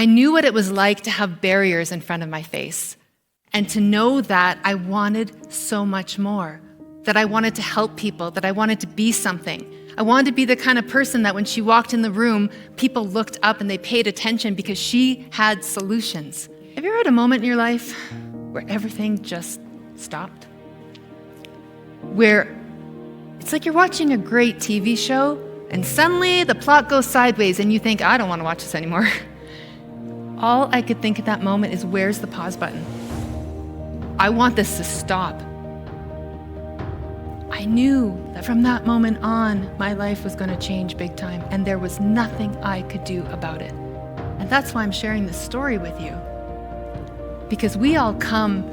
I knew what it was like to have barriers in front of my face and to know that I wanted so much more, that I wanted to help people, that I wanted to be something. I wanted to be the kind of person that when she walked in the room, people looked up and they paid attention because she had solutions. Have you ever had a moment in your life where everything just stopped? Where it's like you're watching a great TV show and suddenly the plot goes sideways and you think, I don't want to watch this anymore. All I could think at that moment is, where's the pause button? I want this to stop. I knew that from that moment on, my life was going to change big time, and there was nothing I could do about it. And that's why I'm sharing this story with you. Because we all come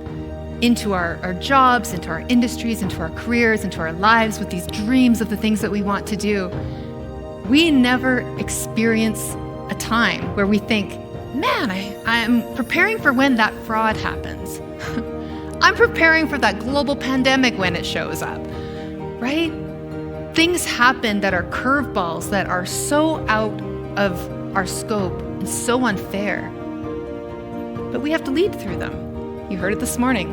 into our jobs, into our industries, into our careers, into our lives with these dreams of the things that we want to do. We never experience a time where we think, man, I'm preparing for when that fraud happens. I'm preparing for that global pandemic when it shows up, right? Things happen that are curveballs, that are so out of our scope and so unfair. But we have to lead through them. You heard it this morning.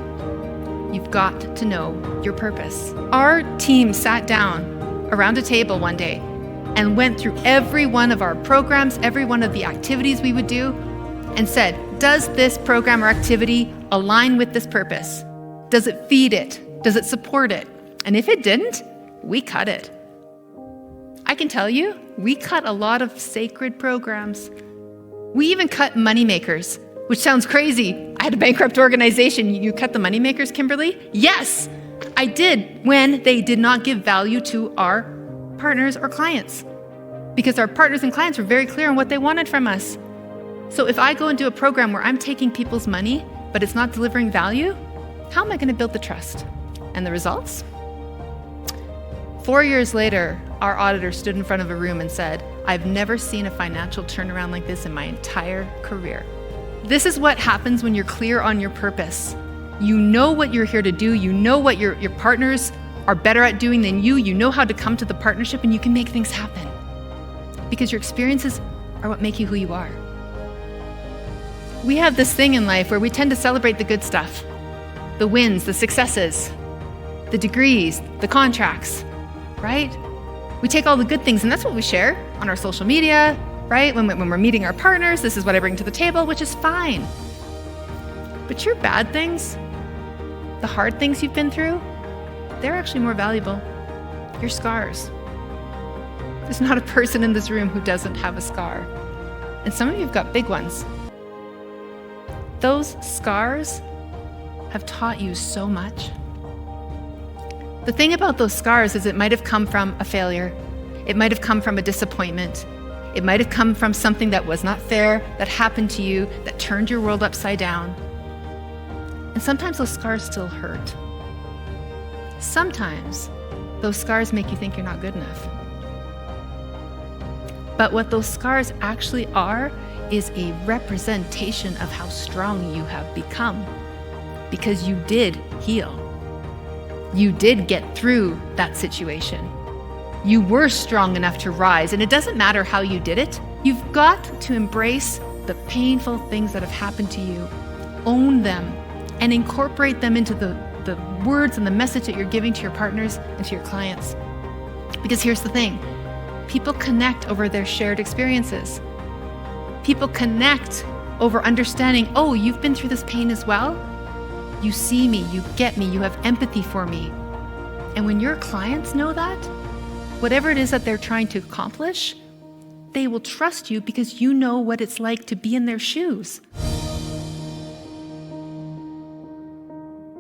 You've got to know your purpose. Our team sat down around a table one day and went through every one of our programs, every one of the activities we would do, and said, does this program or activity align with this purpose? Does it feed it? Does it support it? And if it didn't, we cut it. I can tell you, we cut a lot of sacred programs. We even cut moneymakers, which sounds crazy. I had a bankrupt organization. You cut the moneymakers, Kimberly? Yes, I did, when they did not give value to our partners or clients, because our partners and clients were very clear on what they wanted from us. So if I go into a program where I'm taking people's money, but it's not delivering value, how am I going to build the trust? And the results? 4 years later, our auditor stood in front of a room and said, I've never seen a financial turnaround like this in my entire career. This is what happens when you're clear on your purpose. You know what you're here to do. You know what your partners are better at doing than you. You know how to come to the partnership, and you can make things happen. Because your experiences are what make you who you are. We have this thing in life where we tend to celebrate the good stuff, the wins, the successes, the degrees, the contracts, right? We take all the good things, and that's what we share on our social media, right? When we're meeting our partners, this is what I bring to the table, which is fine. But your bad things, the hard things you've been through, they're actually more valuable. Your scars. There's not a person in this room who doesn't have a scar. And some of you have got big ones. Those scars have taught you so much. The thing about those scars is it might have come from a failure. It might have come from a disappointment. It might have come from something that was not fair, that happened to you, that turned your world upside down. And sometimes those scars still hurt. Sometimes those scars make you think you're not good enough. But what those scars actually are is a representation of how strong you have become, because you did heal. You did get through that situation. You were strong enough to rise, and it doesn't matter how you did it. You've got to embrace the painful things that have happened to you, own them, and incorporate them into the words and the message that you're giving to your partners and to your clients. Because here's the thing, people connect over their shared experiences. People connect over understanding, oh, you've been through this pain as well. You see me, you get me, you have empathy for me. And when your clients know that, whatever it is that they're trying to accomplish, they will trust you because you know what it's like to be in their shoes.